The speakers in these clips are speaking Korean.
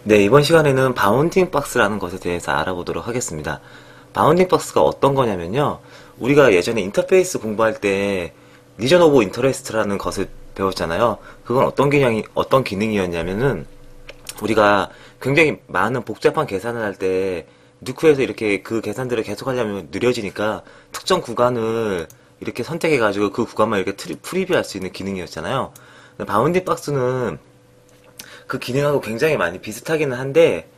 네, 이번 시간에는 바운딩 박스라는 것에 대해서 알아보도록 하겠습니다. 바운딩 박스가 어떤 거냐면요. 우리가 예전에 인터페이스 공부할 때 리전 오브 인터레스트라는 것을 배웠잖아요. 그건 어떤 기능이었냐면은 우리가 굉장히 많은 복잡한 계산을 할 때 누크에서 이렇게 그 계산들을 계속 하려면 느려지니까 특정 구간을 이렇게 선택해가지고 그 구간만 이렇게 프리뷰할 수 있는 기능이었잖아요. 바운딩 박스는 그 기능하고 굉장히 많이 비슷하긴 한데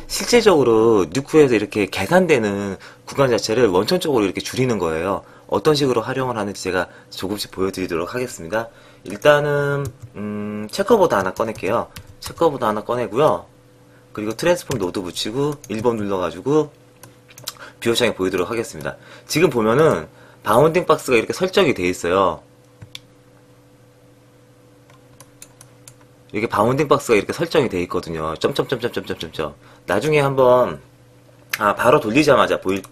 실제적으로 뉴크에서 이렇게 계산되는 구간 자체를 원천적으로 이렇게 줄이는 거예요. 어떤 식으로 활용을 하는지 제가 조금씩 보여드리도록 하겠습니다. 일단은 체커보드 하나 꺼낼게요. 체커보드 하나 꺼내고요. 그리고 트랜스폼 노드 붙이고 1번 눌러가지고 뷰어창에 보이도록 하겠습니다. 지금 보면은 바운딩 박스가 이렇게 설정이 돼 있어요. 이게 바운딩 박스가 이렇게 설정이 돼 있거든요. 점점점점점점점. 나중에 한번 바로 돌리자마자 보일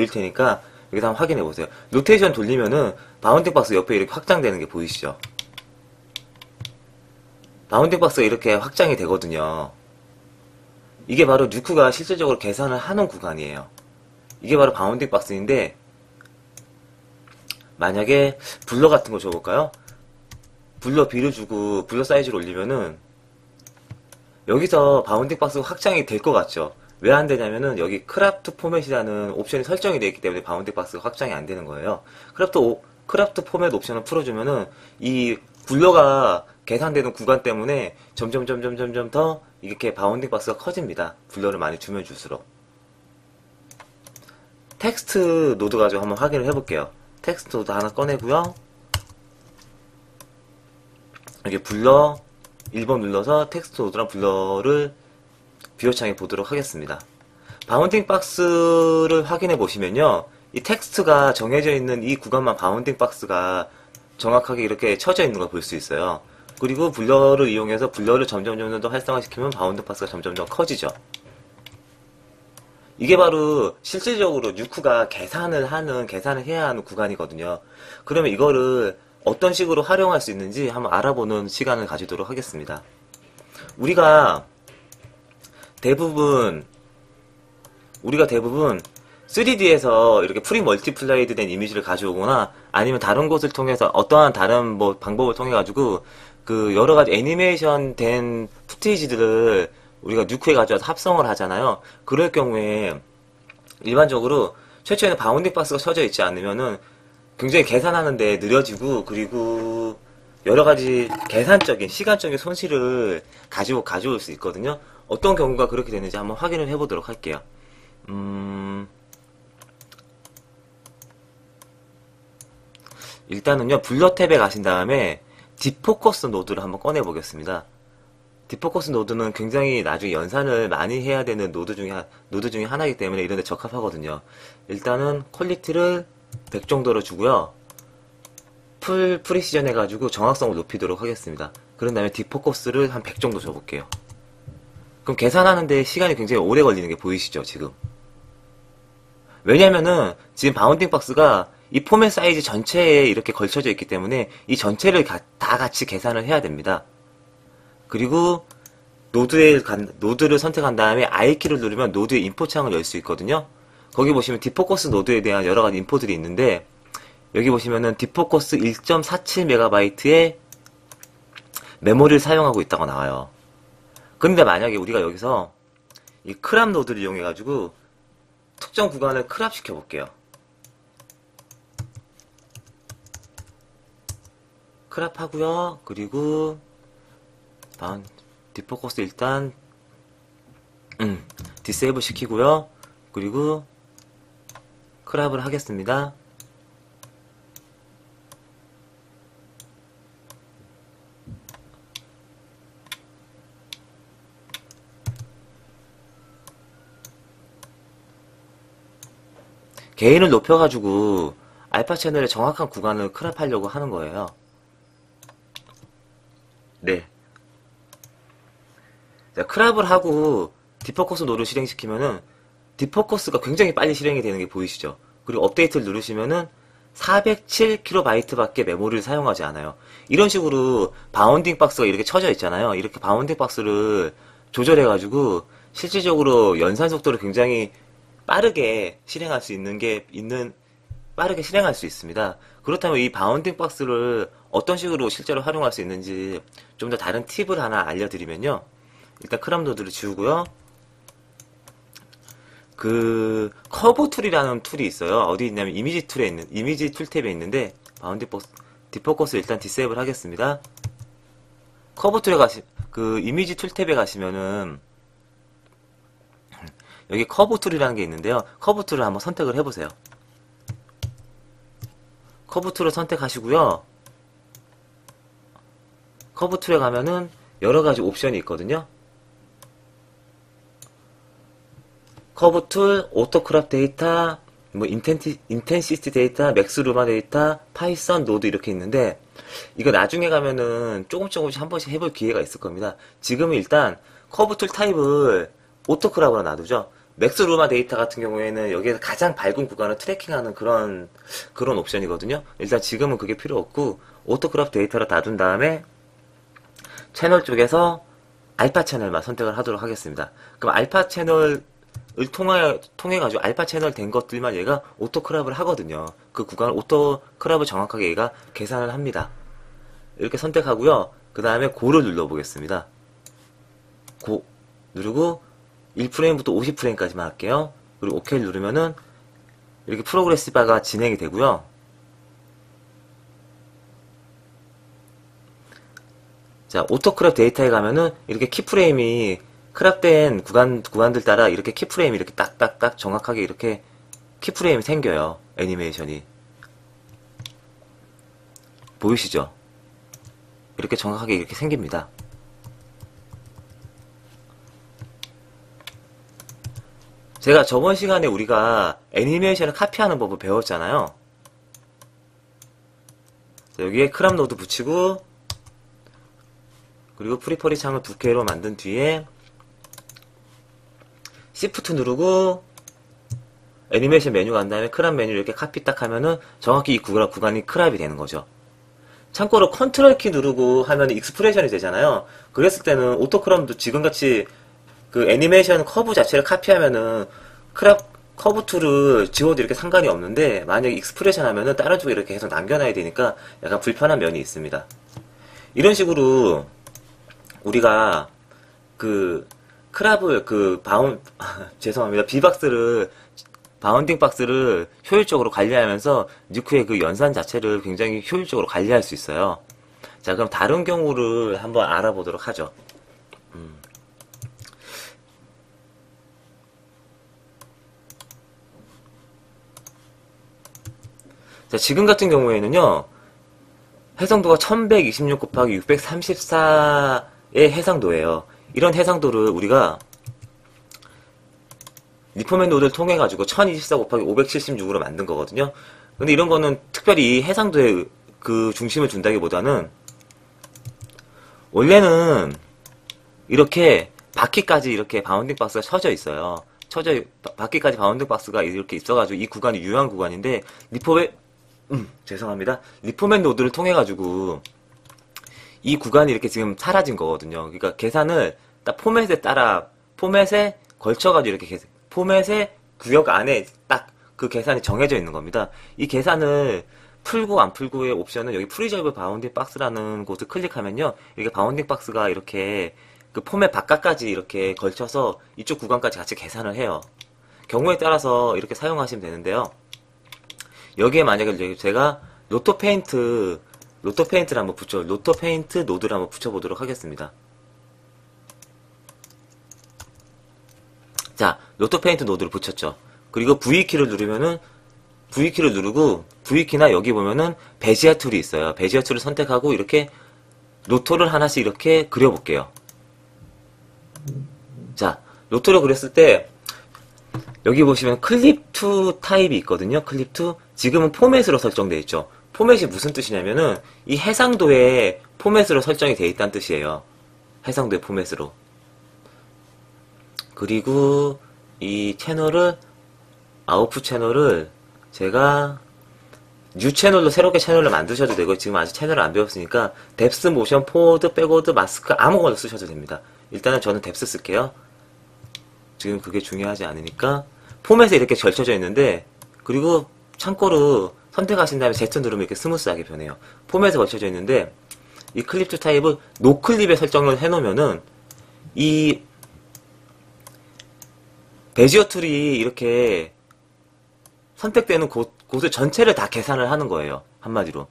테니까 여기서 한번 확인해 보세요. 로테이션 돌리면은 바운딩 박스 옆에 이렇게 확장되는 게 보이시죠? 바운딩 박스가 이렇게 확장이 되거든요. 이게 바로 뉴크가 실질적으로 계산을 하는 구간이에요. 이게 바로 바운딩 박스인데 만약에 블러 같은 거 줘볼까요? 블러 B를 주고 블러 사이즈를 올리면은 여기서 바운딩 박스가 확장이 될 것 같죠? 왜 안 되냐면은 여기 크래프트 포맷이라는 옵션이 설정이 되어 있기 때문에 바운딩 박스가 확장이 안 되는 거예요. 크래프트 포맷 옵션을 풀어주면은 이 블러가 계산되는 구간 때문에 점점 더 이렇게 바운딩 박스가 커집니다. 블러를 많이 주면 줄수록. 텍스트 노드 가지고 한번 확인을 해볼게요. 텍스트 노드 하나 꺼내고요. 여기 블러 1번 눌러서 텍스트 노드랑 블러를 뷰어창에 보도록 하겠습니다. 바운딩 박스를 확인해 보시면요. 이 텍스트가 정해져 있는 이 구간만 바운딩 박스가 정확하게 이렇게 쳐져 있는 걸 볼 수 있어요. 그리고 블러를 이용해서 블러를 점점 더 활성화시키면 바운딩 박스가 점점 더 커지죠. 이게 바로 실질적으로 뉴크가 계산을 해야 하는 구간이거든요. 그러면 이거를 어떤 식으로 활용할 수 있는지 한번 알아보는 시간을 가지도록 하겠습니다. 우리가 대부분 3D에서 이렇게 프리 멀티플라이드 된 이미지를 가져오거나 아니면 다른 곳을 통해서 어떠한 다른 뭐 방법을 통해 가지고 그 여러 가지 애니메이션 된 푸티지들을 우리가 뉴크에 가져와서 합성을 하잖아요. 그럴 경우에 일반적으로 최초에는 바운딩 박스가 쳐져 있지 않으면은 굉장히 계산하는데 느려지고 그리고 여러 가지 계산적인 시간적인 손실을 가져올 수 있거든요. 어떤 경우가 그렇게 되는지 한번 확인을 해보도록 할게요. 일단은요, 블러 탭에 가신 다음에 디포커스 노드를 한번 꺼내 보겠습니다. 디포커스 노드는 굉장히 나중에 연산을 많이 해야 되는 노드 중에 하나이기 때문에 이런 데 적합하거든요. 일단은 퀄리티를 100 정도로 주고요. 풀 프리시전 해가지고 정확성을 높이도록 하겠습니다. 그런 다음에 디포커스를 한 100 정도 줘볼게요. 그럼 계산하는데 시간이 굉장히 오래 걸리는 게 보이시죠, 지금? 왜냐면은 지금 바운딩 박스가 이 포맷 사이즈 전체에 이렇게 걸쳐져 있기 때문에 이 전체를 다 같이 계산을 해야 됩니다. 그리고 노드를 선택한 다음에 I키를 누르면 노드의 인포 창을 열 수 있거든요. 거기 보시면 디포커스 노드에 대한 여러 가지 인포들이 있는데 여기 보시면은 디포커스 1.47MB의 메모리를 사용하고 있다고 나와요. 근데 만약에 우리가 여기서 이 크랍 노드를 이용해 가지고 특정 구간을 크랍 시켜 볼게요. 크랍 하고요. 그리고 디포커스 일단 디세이블 시키고요. 그리고 크랍을 하겠습니다. 게인을 높여가지고 알파 채널의 정확한 구간을 크랍하려고 하는 거예요. 네. 자, 크랍을 하고 디포커스 노를 실행시키면은 디포커스가 굉장히 빨리 실행이 되는 게 보이시죠? 그리고 업데이트를 누르시면은 407KB밖에 메모리를 사용하지 않아요. 이런 식으로 바운딩 박스가 이렇게 쳐져 있잖아요. 이렇게 바운딩 박스를 조절해가지고 실질적으로 연산 속도를 굉장히 빠르게 실행할 수 빠르게 실행할 수 있습니다. 그렇다면 이 바운딩 박스를 어떤 식으로 실제로 활용할 수 있는지 좀 더 다른 팁을 하나 알려드리면요. 일단 크람 노드를 지우고요. 그 커브 툴이라는 툴이 있어요. 어디 있냐면 이미지 툴 탭에 있는데 바운딩 박스 디포커스 일단 디세이블 하겠습니다. 커브 툴에 그 이미지 툴 탭에 가시면은 여기 커브 툴이라는 게 있는데요. 커브 툴을 한번 선택을 해보세요. 커브 툴을 선택하시고요. 커브 툴에 가면은 여러 가지 옵션이 있거든요. 커브 툴, 오토크랍 데이터, 뭐 인텐시티 데이터, 맥스 루마 데이터, 파이썬 노드 이렇게 있는데 이거 나중에 가면은 조금씩 한 번씩 해볼 기회가 있을 겁니다. 지금은 일단 커브 툴 타입을 오토크랍으로 놔두죠. 맥스 루마 데이터 같은 경우에는 여기에서 가장 밝은 구간을 트래킹하는 그런 옵션이거든요. 일단 지금은 그게 필요 없고 오토크랍 데이터로 놔둔 다음에 채널 쪽에서 알파 채널만 선택을 하도록 하겠습니다. 그럼 알파 채널을 통해가지고 알파 채널 된 것들만 얘가 오토크랍을 하거든요. 그 구간을 오토크랍을 정확하게 얘가 계산을 합니다. 이렇게 선택하고요. 그 다음에 고를 눌러보겠습니다. 고 누르고 1프레임부터 50프레임까지만 할게요. 그리고 OK를 누르면은 이렇게 프로그레스 바가 진행이 되고요. 자, 오토크랍 데이터에 가면은 이렇게 키프레임이 크랍된 구간들 따라 이렇게 키프레임이 이렇게 딱딱딱 정확하게 이렇게 키프레임이 생겨요. 애니메이션이. 보이시죠? 이렇게 정확하게 이렇게 생깁니다. 제가 저번 시간에 우리가 애니메이션을 카피하는 법을 배웠잖아요. 자, 여기에 크랍 노드 붙이고 그리고 프리퍼리 창을 2K로 만든 뒤에 Shift 누르고 애니메이션 메뉴 간 다음에 크랍 메뉴 이렇게 카피 딱 하면은 정확히 이 구간이 크랍이 되는 거죠. 참고로 컨트롤 키 누르고 하면 익스프레션이 되잖아요. 그랬을 때는 오토크랍도 지금같이 그 애니메이션 커브 자체를 카피하면은 커브 툴을 지워도 이렇게 상관이 없는데 만약에 익스프레션 하면은 다른 쪽에 이렇게 계속 남겨놔야 되니까 약간 불편한 면이 있습니다. 이런 식으로 우리가 그 크랍을 죄송합니다. 바운딩 박스를 효율적으로 관리하면서 니큐의 그 연산 자체를 굉장히 효율적으로 관리할 수 있어요. 자, 그럼 다른 경우를 한번 알아보도록 하죠. 자, 지금 같은 경우에는요, 해상도가 1126 곱하기 634의 해상도예요. 이런 해상도를 우리가 리포맨 노드를 통해 가지고 1024 곱하기 576으로 만든 거거든요. 근데 이런 거는 특별히 이 해상도에 그 중심을 준다기보다는 원래는 이렇게 바퀴까지 이렇게 바운딩 박스가 쳐져 있어요. 바퀴까지 바운딩 박스가 이렇게 있어가지고 이 구간이 유효한 구간인데 죄송합니다. 리포맨 노드를 통해 가지고 이 구간이 이렇게 지금 사라진 거거든요. 그러니까 계산을 딱 포맷에 걸쳐가지고 이렇게 포맷의 구역 안에 딱 그 계산이 정해져 있는 겁니다. 이 계산을 풀고 안 풀고의 옵션은 여기 프리저브 바운딩 박스라는 곳을 클릭하면요. 이렇게 바운딩 박스가 이렇게 그 포맷 바깥까지 이렇게 걸쳐서 이쪽 구간까지 같이 계산을 해요. 경우에 따라서 이렇게 사용하시면 되는데요. 여기에 만약에 제가 로토 페인트를 한번 로토 페인트 노드를 한번 붙여보도록 하겠습니다. 자, 로토 페인트 노드를 붙였죠. 그리고 V키를 누르고 V키나 여기 보면은 베지아 툴이 있어요. 베지아 툴을 선택하고 이렇게 로토를 하나씩 이렇게 그려볼게요. 자, 로토를 그렸을 때 여기 보시면 클립 투 타입이 있거든요. 클립 투. 지금은 포맷으로 설정되어 있죠. 포맷이 무슨 뜻이냐면은 이 해상도의 포맷으로 설정이 되어 있다는 뜻이에요. 해상도의 포맷으로. 그리고 이 아웃풋 채널을 제가 뉴 채널로 새롭게 채널을 만드셔도 되고, 지금 아직 채널을 안 배웠으니까 뎁스, 모션, 포워드, 백워드, 마스크 아무거나 쓰셔도 됩니다. 일단은 저는 뎁스 쓸게요. 지금 그게 중요하지 않으니까. 포맷에 이렇게 걸쳐져 있는데, 그리고 참고로 선택하신 다음에 Z 누르면 이렇게 스무스하게 변해요. 포맷에 걸쳐져 있는데, 이 클립 투 타입을 노클립에 설정을 해놓으면은 이 베지어 툴이 이렇게 선택되는 곳을 전체를 다 계산을 하는 거예요. 한마디로.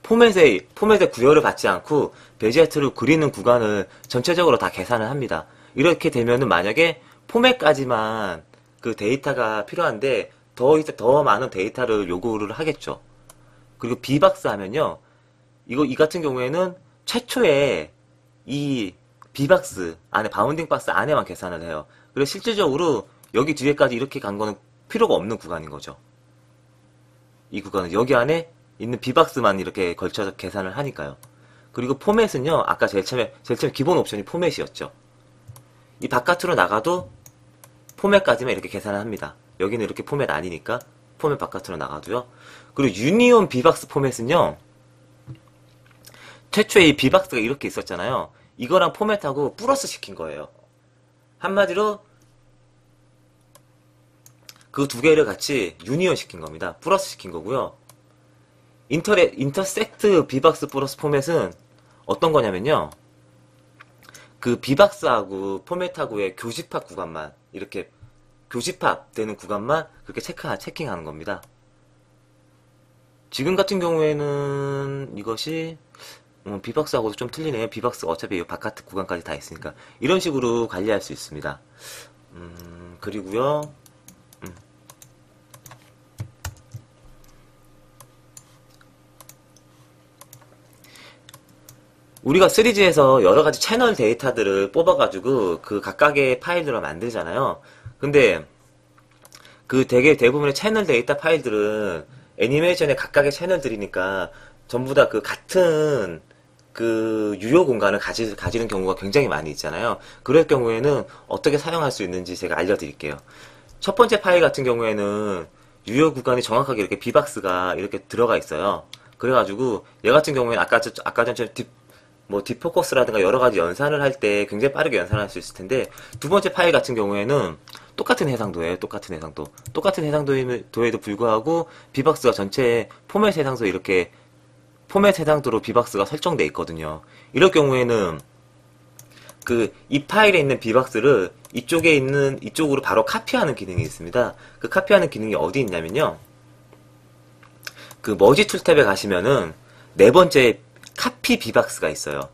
포맷에 구별을 받지 않고 베지어 툴을 그리는 구간을 전체적으로 다 계산을 합니다. 이렇게 되면은 만약에 포맷까지만 그 데이터가 필요한데 더 많은 데이터를 요구를 하겠죠. 그리고 비박스 하면요. 이 같은 경우에는 최초에 이 비박스 안에, 바운딩 박스 안에만 계산을 해요. 그래서 실질적으로 여기 뒤에까지 이렇게 간 거는 필요가 없는 구간인 거죠. 이 구간은 여기 안에 있는 비박스만 이렇게 걸쳐서 계산을 하니까요. 그리고 포맷은요, 아까 제일 처음에 기본 옵션이 포맷이었죠. 이 바깥으로 나가도 포맷까지만 이렇게 계산을 합니다. 여기는 이렇게 포맷 아니니까 포맷 바깥으로 나가도요. 그리고 유니온 비박스 포맷은요, 최초에 이 비박스가 이렇게 있었잖아요. 이거랑 포맷하고 플러스 시킨 거예요. 한마디로 그 두 개를 같이 유니온 시킨 겁니다. 플러스 시킨 거고요. 인터섹트 비박스 플러스 포맷은 어떤 거냐면요. 그 비박스하고 포맷하고의 교집합 구간만, 이렇게 교집합 되는 구간만 그렇게 체킹하는 겁니다. 지금 같은 경우에는 이것이 비박스하고도 좀 틀리네요. 비박스가 어차피 바깥 구간까지 다 있으니까. 이런 식으로 관리할 수 있습니다. 그리고요. 우리가 3G에서 여러가지 채널 데이터들을 뽑아가지고 그 각각의 파일들을 만들잖아요. 근데 그 대부분의 채널 데이터 파일들은 애니메이션의 각각의 채널들이니까 전부 다 그 같은 그 유효 공간을 가지는 경우가 굉장히 많이 있잖아요. 그럴 경우에는 어떻게 사용할 수 있는지 제가 알려드릴게요. 첫 번째 파일 같은 경우에는 유효 구간이 정확하게 이렇게 비박스가 이렇게 들어가 있어요. 그래가지고 얘 같은 경우에는 아까 전처럼 딥포커스라든가 여러 가지 연산을 할 때 굉장히 빠르게 연산할 수 있을 텐데, 두 번째 파일 같은 경우에는 똑같은 해상도예요. 똑같은 해상도에도 불구하고 비박스가 전체 포맷 해상도로 비박스가 설정되어 있거든요. 이럴 경우에는 이 파일에 있는 비박스를 이쪽으로 바로 카피하는 기능이 있습니다. 그 카피하는 기능이 어디 있냐면요. 그 머지 툴 탭에 가시면은 네 번째 카피 비박스가 있어요.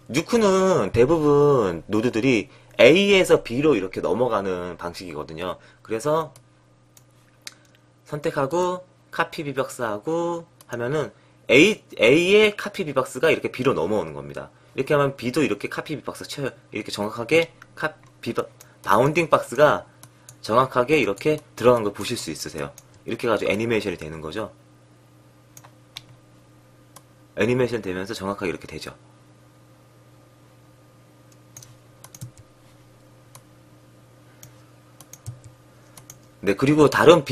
뉴크는 대부분 노드들이 A에서 B로 이렇게 넘어가는 방식이거든요. 그래서 선택하고 카피 비박스하고 하면은 A의 카피 비박스가 이렇게 B로 넘어오는 겁니다. 이렇게 하면 B도 이렇게 카피 비박스 쳐요. 이렇게 정확하게 바운딩 박스가 정확하게 이렇게 들어간 걸 보실 수 있으세요. 이렇게 해가지고 애니메이션이 되는 거죠. 애니메이션 되면서 정확하게 이렇게 되죠. 네, 그리고 다른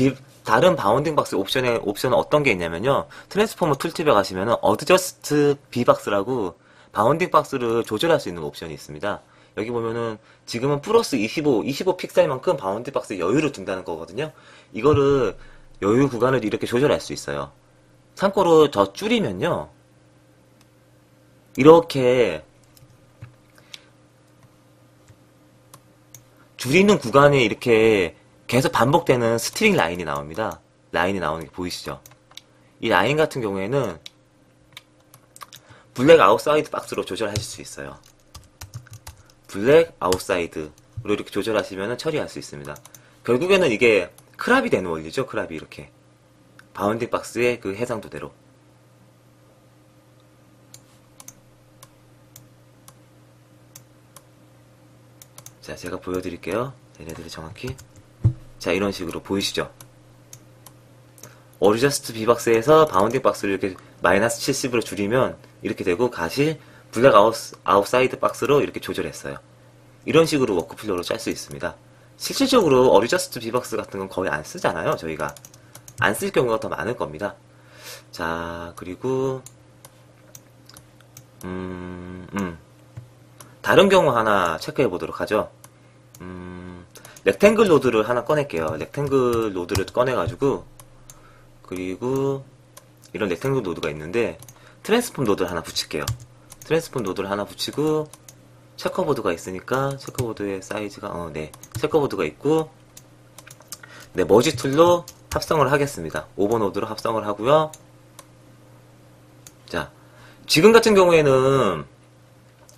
바운딩 박스 옵션은 어떤 게 있냐면요. 트랜스포머 툴팁에 가시면은 어드저스트 비박스라고 바운딩 박스를 조절할 수 있는 옵션이 있습니다. 여기 보면은 지금은 플러스 25 픽셀만큼 바운딩 박스에 여유를 둔다는 거거든요. 이거를 여유 구간을 이렇게 조절할 수 있어요. 참고로 더 줄이면요. 이렇게 줄이는 구간에 이렇게 계속 반복되는 스트링 라인이 나옵니다. 라인이 나오는 게 보이시죠? 이 라인 같은 경우에는 블랙 아웃사이드 박스로 조절하실 수 있어요. 블랙 아웃사이드로 이렇게 조절하시면 처리할 수 있습니다. 결국에는 이게 크랍이 되는 원리죠. 크랍이 이렇게 바운딩 박스의 그 해상도대로. 자, 제가 보여드릴게요. 얘네들이 정확히. 자, 이런 식으로 보이시죠? 어드저스트 비박스에서 바운딩 박스를 이렇게 마이너스 70으로 줄이면 이렇게 되고, 다시 블랙 아웃사이드 박스로 이렇게 조절했어요. 이런 식으로 워크플로우로 짤 수 있습니다. 실질적으로 어드저스트 비박스 같은 건 거의 안 쓰잖아요. 저희가 안 쓸 경우가 더 많을 겁니다. 자, 그리고 다른 경우 하나 체크해 보도록 하죠. 렉탱글 노드를 하나 꺼낼게요. 렉탱글 노드를 꺼내가지고, 그리고 이런 렉탱글 노드가 있는데 트랜스폼 노드를 하나 붙일게요. 트랜스폼 노드를 하나 붙이고, 체커보드가 있으니까 체커보드의 사이즈가 네, 체커보드가 있고, 네, 머지 툴로 합성을 하겠습니다. 오버노드로 합성을 하고요. 자, 지금 같은 경우에는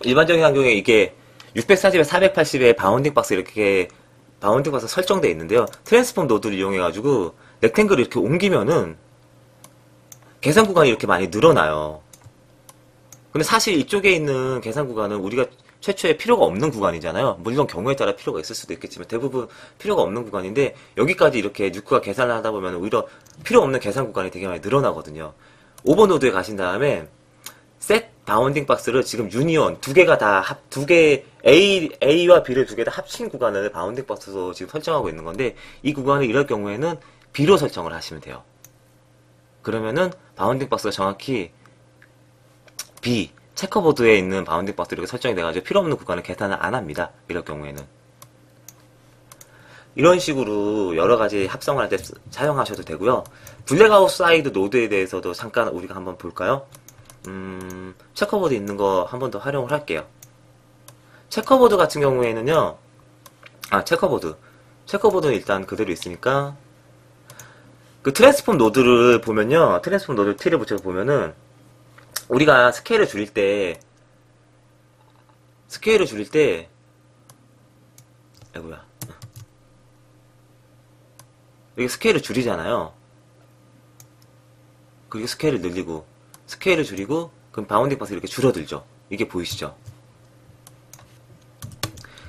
일반적인 환경에 이게 640에 480에 바운딩 박스 이렇게 바운딩 박스 설정되어 있는데요. 트랜스폼 노드를 이용해가지고 렉탱글을 이렇게 옮기면은 계산 구간이 이렇게 많이 늘어나요. 근데 사실 이쪽에 있는 계산 구간은 우리가 최초에 필요가 없는 구간이잖아요. 물론 경우에 따라 필요가 있을 수도 있겠지만 대부분 필요가 없는 구간인데 여기까지 이렇게 뉴크가 계산을 하다 보면 오히려 필요 없는 계산 구간이 되게 많이 늘어나거든요. 오버노드에 가신 다음에 셋 바운딩 박스를 지금 유니온 두 개가 다 두 개 A와 B를 두 개 다 합친 구간을 바운딩 박스로 지금 설정하고 있는 건데 이 구간을 이럴 경우에는 B로 설정을 하시면 돼요. 그러면은 바운딩 박스가 정확히 B 체커보드에 있는 바운딩 박스 이렇게 설정이 돼가지고 필요 없는 구간을 계산을 안 합니다. 이럴 경우에는 이런 식으로 여러 가지 합성을 할 때 사용하셔도 되고요. 블랙 아웃사이드 노드에 대해서도 잠깐 우리가 한번 볼까요? 체커보드 있는 거 한 번 더 활용을 할게요. 체커보드 같은 경우에는요, 체커보드는 일단 그대로 있으니까, 그 트랜스폼 노드를 보면요, 트랜스폼 노드 T를 붙여서 보면은, 우리가 스케일을 줄일 때, 아이고야. 여기 스케일을 줄이잖아요. 그리고 스케일을 늘리고, 스케일을 줄이고, 그럼 바운딩 박스 이렇게 줄어들죠. 이게 보이시죠?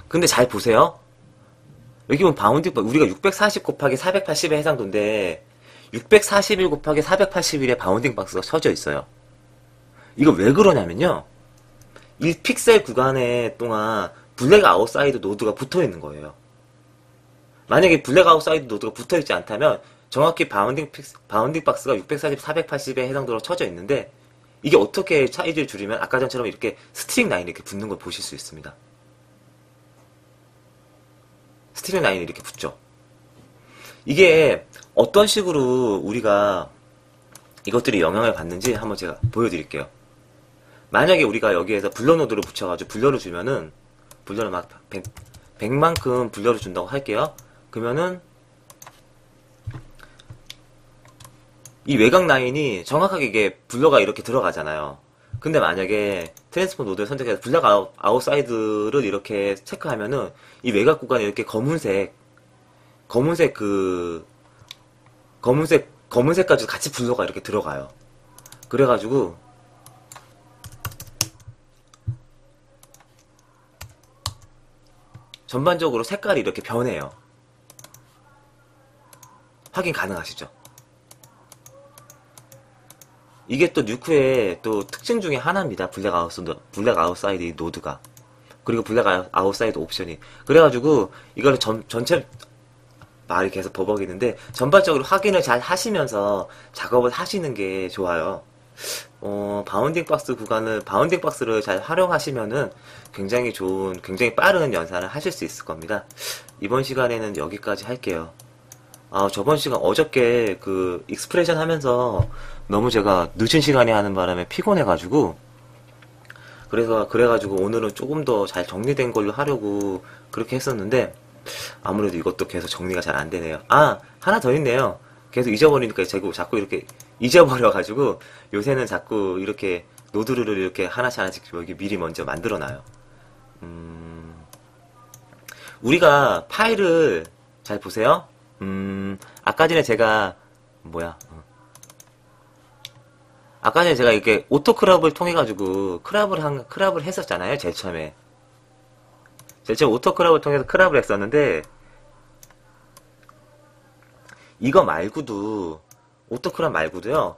근데 잘 보세요. 여기 보면 바운딩 박스, 우리가 640 곱하기 480의 해상도인데, 641 곱하기 481의 바운딩 박스가 쳐져 있어요. 이거 왜 그러냐면요. 1픽셀 구간에 동안 블랙 아웃사이드 노드가 붙어 있는 거예요. 만약에 블랙 아웃사이드 노드가 붙어 있지 않다면 정확히 바운딩 박스가 640, 480에 해당도로 쳐져 있는데 이게 어떻게 사이즈를 줄이면 아까 전처럼 이렇게 스트링 라인이 이렇게 붙는 걸 보실 수 있습니다. 스트링 라인이 이렇게 붙죠. 이게 어떤 식으로 우리가 이것들이 영향을 받는지 한번 제가 보여드릴게요. 만약에 우리가 여기에서 블러 노드를 붙여가지고 블러를 주면은 블러를 막 100만큼 블러를 준다고 할게요. 그러면은 이 외곽 라인이 정확하게 이게 블러가 이렇게 들어가잖아요. 근데 만약에 트랜스폼 노드를 선택해서 블랙 아웃사이드를 이렇게 체크하면은 이 외곽 구간에 이렇게 검은색까지 같이 블러가 이렇게 들어가요. 그래가지고 전반적으로 색깔이 이렇게 변해요. 확인 가능하시죠? 이게 또 뉴크의 또 특징 중에 하나입니다. 블랙 아웃사이드 노드가. 그리고 블랙 아웃사이드 옵션이. 그래가지고 이거를 전체 말이 계속 버벅이는데 전반적으로 확인을 잘 하시면서 작업을 하시는 게 좋아요. 바운딩 박스를 잘 활용하시면은 굉장히 좋은, 굉장히 빠른 연산을 하실 수 있을 겁니다. 이번 시간에는 여기까지 할게요. 저번 시간, 어저께 그 익스프레션 하면서 너무 제가 늦은 시간에 하는 바람에 피곤해가지고, 그래가지고 오늘은 조금 더 잘 정리된 걸로 하려고 그렇게 했었는데, 아무래도 이것도 계속 정리가 잘 안 되네요. 하나 더 있네요. 계속 잊어버리니까 자꾸 이렇게 잊어버려가지고 요새는 자꾸 이렇게 노드를 이렇게 하나씩 여기 미리 먼저 만들어놔요. 우리가 파일을 잘 보세요. 아까 전에 제가 이렇게 오토크랍을 통해가지고 크랍을 했었잖아요. 제일 처음에 오토크랍을 통해서 크랍을 했었는데 이거 말고도 오토크랍 말고도요.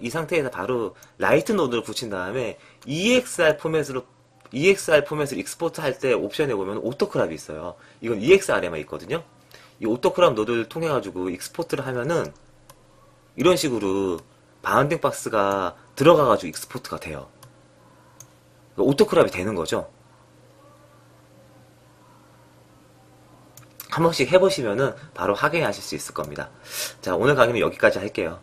이 상태에서 바로 라이트 노드를 붙인 다음에 EXR 포맷을 익스포트 할 때 옵션에 보면 오토크랍이 있어요. 이건 EXR에만 있거든요. 이 오토크랍 노드를 통해 가지고 익스포트를 하면은 이런 식으로 바운딩 박스가 들어가가지고 익스포트가 돼요. 오토크랍이 되는 거죠. 한 번씩 해보시면은 바로 확인하실 수 있을 겁니다. 자, 오늘 강의는 여기까지 할게요.